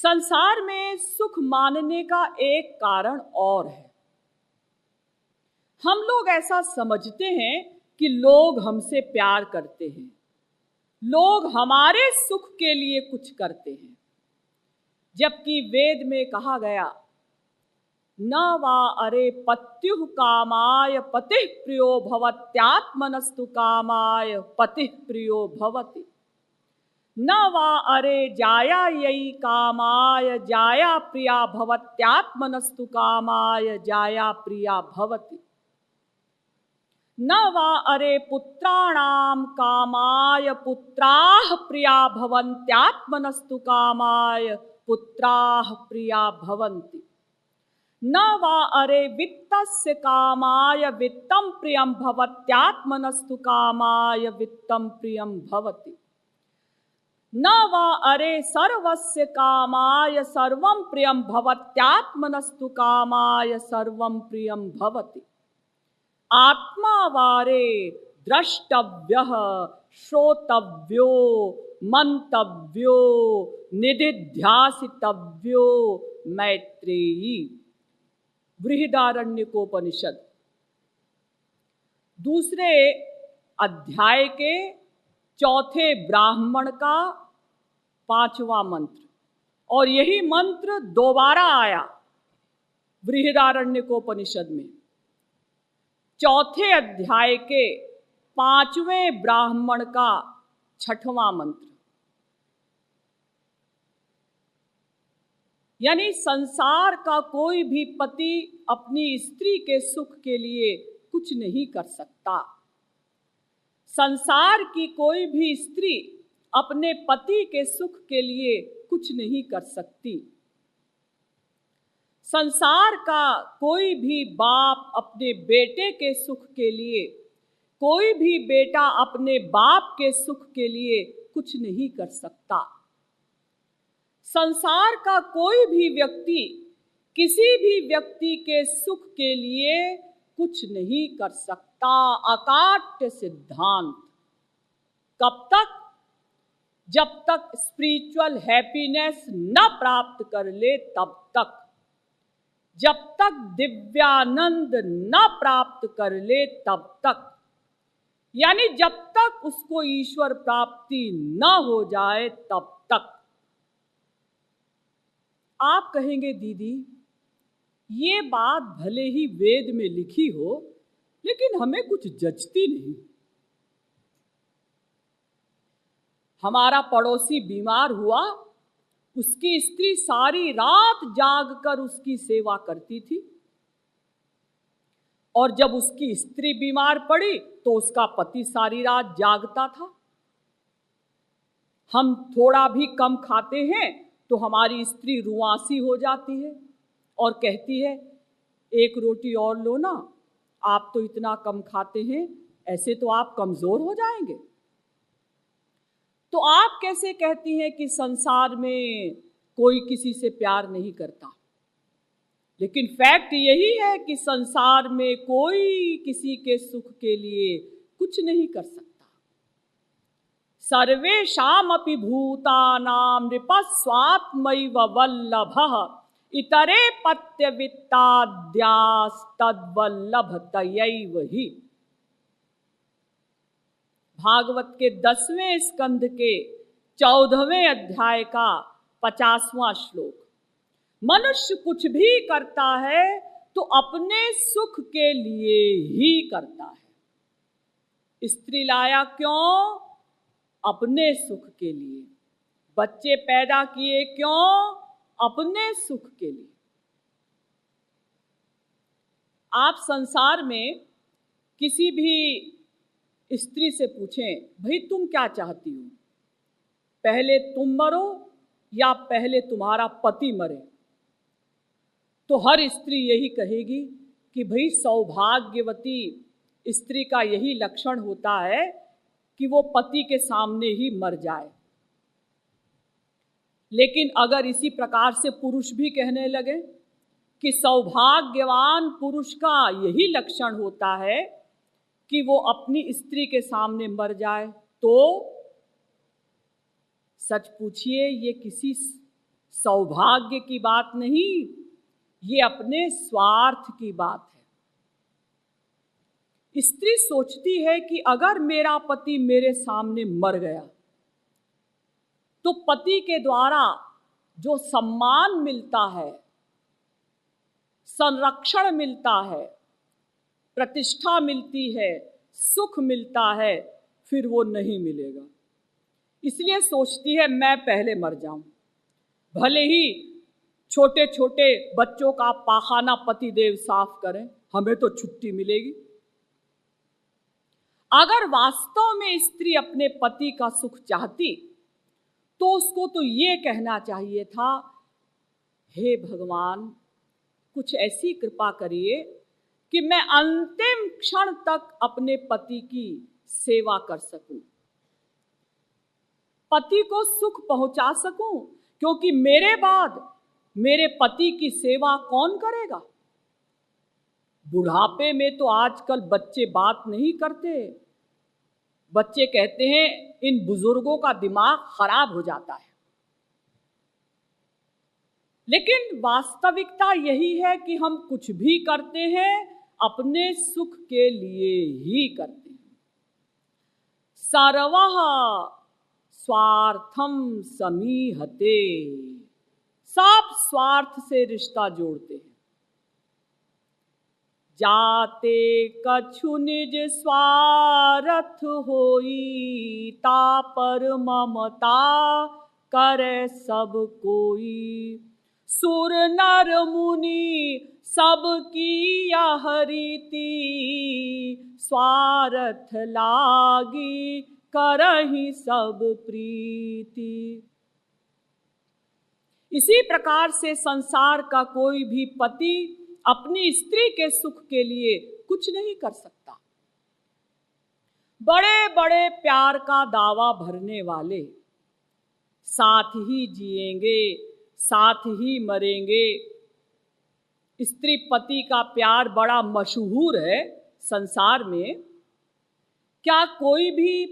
संसार में सुख मानने का एक कारण और है। हम लोग ऐसा समझते हैं कि लोग हमसे प्यार करते हैं, लोग हमारे सुख के लिए कुछ करते हैं, जबकि वेद में कहा गया न वा अरे पत्युः कामाय पतिः प्रियो भवत्यात्मनस्तु कामाय पतिः प्रियो भवति। न वा अरे जायायै कामाय जाया प्रिया भवत्यात्मनस्तु कामाय जाया प्रिया भवति। न वा अरे पुत्राणां कामाय पुत्राः प्रिया भवन्त्यात्मनस्तु कामाय पुत्राः प्रिया भवन्ति। न वा अरे वित्तस्य कामाय वित्तं प्रियं भवत्यात्मनस्तु कामाय वित्तं प्रियं भवति। न वा अरे सर्वस्य कामाय सर्वं प्रियं भवत्यात्मनस्तु कामाय सर्वं प्रियं भवति। आत्मा वारे द्रष्टव्यः श्रोतव्यो मंतव्यो निदिध्यासितव्यो मैत्रेयी। बृहदारण्यकोपनिषद दूसरे अध्याय के चौथे ब्राह्मण का 5वां मंत्र, और यही मंत्र दोबारा आया बृहदारण्यकोपनिषद में चौथे अध्याय के 5वें ब्राह्मण का 6वां मंत्र। यानी संसार का कोई भी पति अपनी स्त्री के सुख के लिए कुछ नहीं कर सकता। संसार की कोई भी स्त्री अपने पति के सुख के लिए कुछ नहीं कर सकती। संसार का कोई भी बाप अपने बेटे के सुख के लिए, कोई भी बेटा अपने बाप के सुख के लिए कुछ नहीं कर सकता। संसार का कोई भी व्यक्ति किसी भी व्यक्ति के सुख के लिए कुछ नहीं कर सकता। अकाट्य सिद्धांत। कब तक? जब तक स्पिरिचुअल हैप्पीनेस न प्राप्त कर ले तब तक, जब तक दिव्यानंद न प्राप्त कर ले तब तक, यानी जब तक उसको ईश्वर प्राप्ति न हो जाए तब तक। आप कहेंगे दीदी ये बात भले ही वेद में लिखी हो लेकिन हमें कुछ जचती नहीं। हमारा पड़ोसी बीमार हुआ, उसकी स्त्री सारी रात जागकर उसकी सेवा करती थी, और जब उसकी स्त्री बीमार पड़ी तो उसका पति सारी रात जागता था। हम थोड़ा भी कम खाते हैं तो हमारी स्त्री रुआंसी हो जाती है और कहती है एक रोटी और लो ना, आप तो इतना कम खाते हैं, ऐसे तो आप कमजोर हो जाएंगे। तो आप कैसे कहती हैं कि संसार में कोई किसी से प्यार नहीं करता? लेकिन फैक्ट यही है कि संसार में कोई किसी के सुख के लिए कुछ नहीं कर सकता। सर्वेषामपि भूतानां नृपः स्वात्मैव वल्लभः इतरे पत्य वित्ताद्यास्तद्वल्लभतयैव हि। भागवत के 10वें स्कंध के 14वें अध्याय का 50वां श्लोक। मनुष्य कुछ भी करता है तो अपने सुख के लिए ही करता है। स्त्री लाया क्यों? अपने सुख के लिए। बच्चे पैदा किए क्यों? अपने सुख के लिए। आप संसार में किसी भी स्त्री से पूछें, भाई तुम क्या चाहती हो, पहले तुम मरो या पहले तुम्हारा पति मरे, तो हर स्त्री यही कहेगी कि भाई सौभाग्यवती स्त्री का यही लक्षण होता है कि वो पति के सामने ही मर जाए। लेकिन अगर इसी प्रकार से पुरुष भी कहने लगे कि सौभाग्यवान पुरुष का यही लक्षण होता है कि वो अपनी स्त्री के सामने मर जाए, तो सच पूछिए ये किसी सौभाग्य की बात नहीं, ये अपने स्वार्थ की बात है। स्त्री सोचती है कि अगर मेरा पति मेरे सामने मर गया तो पति के द्वारा जो सम्मान मिलता है, संरक्षण मिलता है, प्रतिष्ठा मिलती है, सुख मिलता है, फिर वो नहीं मिलेगा। इसलिए सोचती है मैं पहले मर जाऊं, भले ही छोटे छोटे बच्चों का पाखाना पति देव साफ करें, हमें तो छुट्टी मिलेगी। अगर वास्तव में स्त्री अपने पति का सुख चाहती तो उसको तो ये कहना चाहिए था, हे भगवान कुछ ऐसी कृपा करिए कि मैं अंतिम क्षण तक अपने पति की सेवा कर सकूं, पति को सुख पहुंचा सकूं, क्योंकि मेरे बाद मेरे पति की सेवा कौन करेगा। बुढ़ापे में तो आजकल बच्चे बात नहीं करते, बच्चे कहते हैं इन बुजुर्गों का दिमाग खराब हो जाता है। लेकिन वास्तविकता यही है कि हम कुछ भी करते हैं अपने सुख के लिए ही करते हैं। सर्वः स्वार्थम समीहते, सब स्वार्थ से रिश्ता जोड़ते हैं। जाते कछु निज स्वार्थ होई, तापर ममता करे सब कोई। सुर नर मुनि सब की यह रीति, स्वार्थ लागी करहि सब प्रीति। इसी प्रकार से संसार का कोई भी पति अपनी स्त्री के सुख के लिए कुछ नहीं कर सकता। बड़े बड़े प्यार का दावा भरने वाले साथ ही जिएंगे, साथ ही मरेंगे। स्त्री पति का प्यार बड़ा मशहूर है संसार में। क्या कोई भी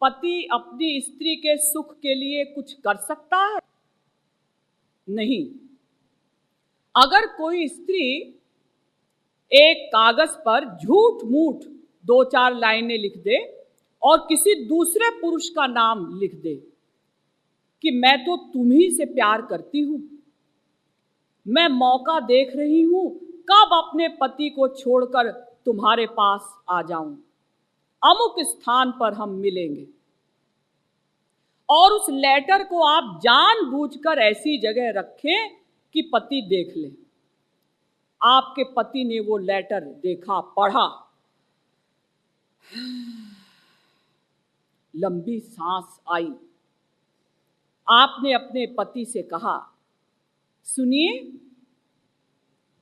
पति अपनी स्त्री के सुख के लिए कुछ कर सकता है? नहीं। अगर कोई स्त्री एक कागज पर झूठ मूठ 2-4 लाइनें लिख दे और किसी दूसरे पुरुष का नाम लिख दे कि मैं तो तुम्ही से प्यार करती हूं, मैं मौका देख रही हूं कब अपने पति को छोड़कर तुम्हारे पास आ जाऊं, अमुक स्थान पर हम मिलेंगे, और उस लेटर को आप जानबूझकर ऐसी जगह रखें कि पति देख ले। आपके पति ने वो लेटर देखा, पढ़ा, लंबी सांस आई। आपने अपने पति से कहा, सुनिए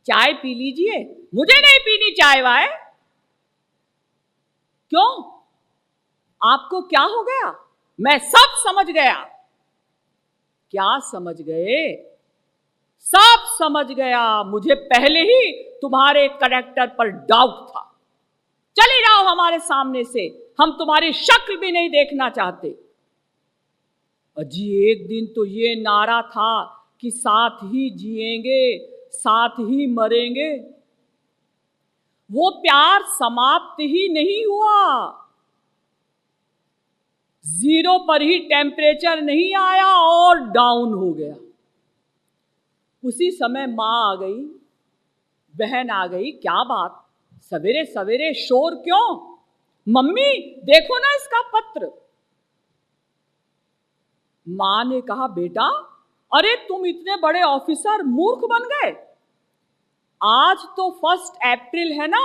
चाय पी लीजिए। मुझे नहीं पीनी चाय वाय। क्यों? आपको क्या हो गया? मैं सब समझ गया। क्या समझ गए? सब समझ गया। मुझे पहले ही तुम्हारे कैरेक्टर पर डाउट था। चले जाओ हमारे सामने से, हम तुम्हारी शक्ल भी नहीं देखना चाहते। अजी एक दिन तो ये नारा था कि साथ ही जिएंगे, साथ ही मरेंगे। वो प्यार समाप्त ही नहीं हुआ। 0 पर ही टेम्परेचर नहीं आया और डाउन हो गया। उसी समय माँ आ गई, बहन आ गई। क्या बात, सवेरे सवेरे शोर क्यों? मम्मी देखो ना इसका पत्र। माँ ने कहा, बेटा अरे तुम इतने बड़े ऑफिसर मूर्ख बन गए। आज तो 1 अप्रैल है ना,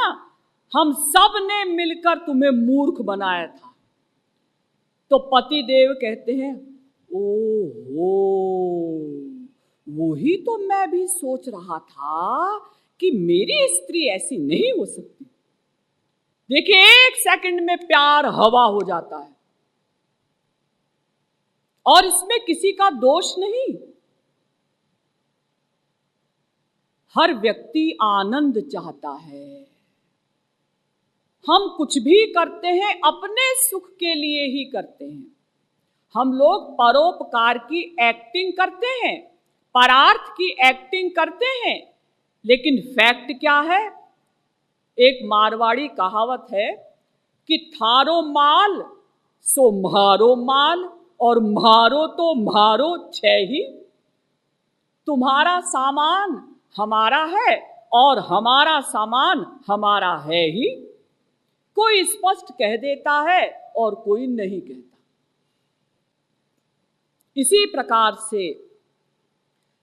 हम सब ने मिलकर तुम्हें मूर्ख बनाया था। तो पति देव कहते हैं, ओहो वही तो मैं भी सोच रहा था कि मेरी स्त्री ऐसी नहीं हो सकती। देखिए 1 सेकंड में प्यार हवा हो जाता है और इसमें किसी का दोष नहीं। हर व्यक्ति आनंद चाहता है। हम कुछ भी करते हैं अपने सुख के लिए ही करते हैं। हम लोग परोपकार की एक्टिंग करते हैं, परार्थ की एक्टिंग करते हैं, लेकिन फैक्ट क्या है? एक मारवाड़ी कहावत है कि थारो माल सो म्हारो माल और म्हारो तो म्हारो छे ही। तुम्हारा सामान हमारा है और हमारा सामान हमारा है ही। कोई स्पष्ट कह देता है और कोई नहीं कहता। इसी प्रकार से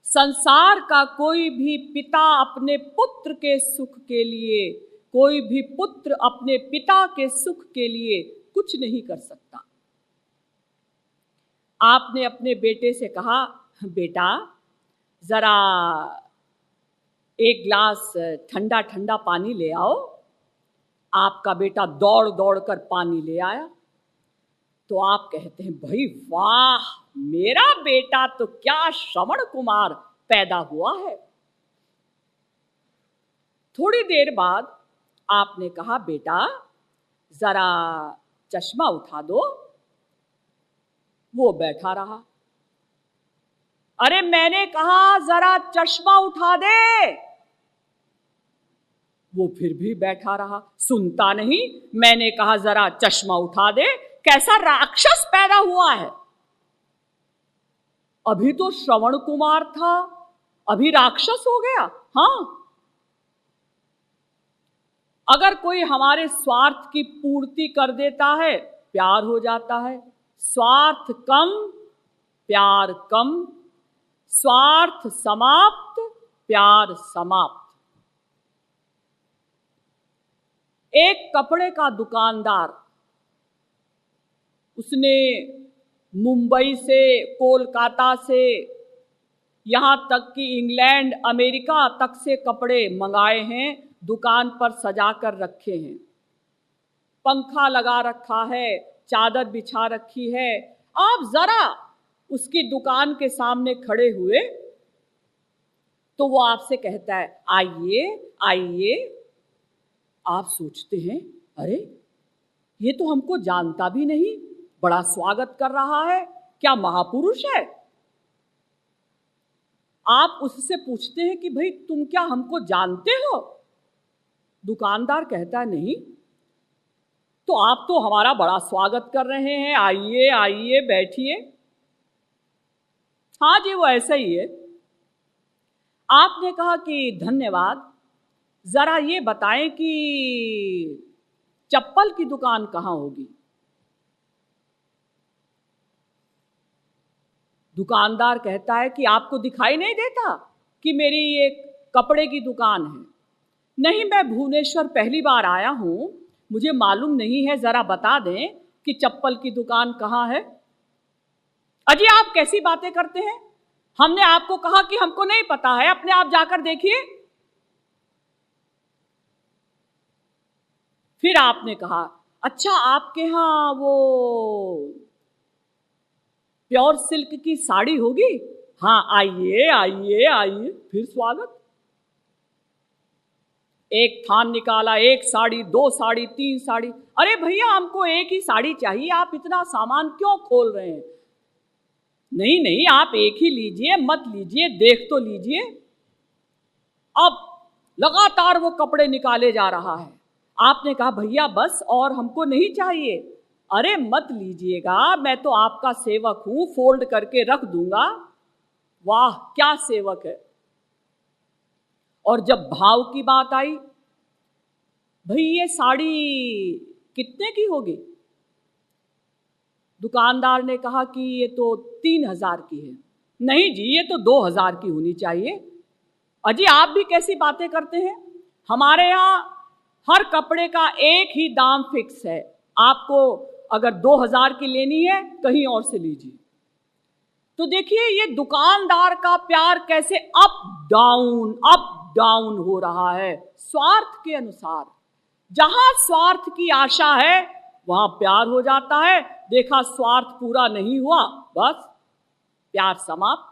संसार का कोई भी पिता अपने पुत्र के सुख के लिए, कोई भी पुत्र अपने पिता के सुख के लिए कुछ नहीं कर सकता। आपने अपने बेटे से कहा, बेटा जरा एक गिलास ठंडा ठंडा पानी ले आओ। आपका बेटा दौड़ दौड़ कर पानी ले आया। तो आप कहते हैं, भाई वाह, मेरा बेटा तो क्या श्रवण कुमार पैदा हुआ है। थोड़ी देर बाद आपने कहा, बेटा जरा चश्मा उठा दो। वो बैठा रहा। अरे मैंने कहा जरा चश्मा उठा दे। वो फिर भी बैठा रहा। सुनता नहीं, मैंने कहा जरा चश्मा उठा दे। कैसा राक्षस पैदा हुआ है। अभी तो श्रवण कुमार था, अभी राक्षस हो गया। हाँ, अगर कोई हमारे स्वार्थ की पूर्ति कर देता है, प्यार हो जाता है। स्वार्थ कम, प्यार कम। स्वार्थ समाप्त, प्यार समाप्त। एक कपड़े का दुकानदार, उसने मुंबई से, कोलकाता से, यहाँ तक कि इंग्लैंड, अमेरिका तक से कपड़े मंगाए हैं, दुकान पर सजा कर रखे हैं। पंखा लगा रखा है, चादर बिछा रखी है। आप जरा उसकी दुकान के सामने खड़े हुए तो वो आपसे कहता है, आइए आइए। आप सोचते हैं, अरे ये तो हमको जानता भी नहीं, बड़ा स्वागत कर रहा है, क्या महापुरुष है। आप उससे पूछते हैं कि भाई तुम क्या हमको जानते हो? दुकानदार कहता है, नहीं। तो आप तो हमारा बड़ा स्वागत कर रहे हैं, आइए आइए बैठिए। हाँ जी, वो ऐसा ही है। आपने कहा कि धन्यवाद, जरा ये बताएं कि चप्पल की दुकान कहाँ होगी। दुकानदार कहता है कि आपको दिखाई नहीं देता कि मेरी ये कपड़े की दुकान है? नहीं, मैं भुवनेश्वर पहली बार आया हूँ, मुझे मालूम नहीं है, जरा बता दें कि चप्पल की दुकान कहाँ है। अजी आप कैसी बातें करते हैं, हमने आपको कहा कि हमको नहीं पता है, अपने आप जाकर देखिए। फिर आपने कहा, अच्छा आपके यहाँ वो प्योर सिल्क की साड़ी होगी? हाँ, आइए आइए आइए। फिर स्वागत। एक थान निकाला, एक साड़ी, दो साड़ी, तीन साड़ी। अरे भैया हमको एक ही साड़ी चाहिए, आप इतना सामान क्यों खोल रहे हैं? नहीं नहीं, आप एक ही लीजिए, मत लीजिए, देख तो लीजिए। अब लगातार वो कपड़े निकाले जा रहा है। आपने कहा, भैया बस, और हमको नहीं चाहिए। अरे मत लीजिएगा, मैं तो आपका सेवक हूं, फोल्ड करके रख दूंगा। वाह क्या सेवक है। और जब भाव की बात आई, भाई ये साड़ी कितने की होगी? दुकानदार ने कहा कि ये तो 3000 की है। नहीं जी, ये तो 2000 की होनी चाहिए। अजी आप भी कैसी बातें करते हैं, हमारे यहाँ हर कपड़े का एक ही दाम फिक्स है। आपको अगर 2000 की लेनी है, कहीं और से लीजिए। तो देखिए ये दुकानदार का प्यार कैसे अप डाउन हो रहा है, स्वार्थ के अनुसार। जहां स्वार्थ की आशा है वहां प्यार हो जाता है। देखा स्वार्थ पूरा नहीं हुआ, बस प्यार समाप्त।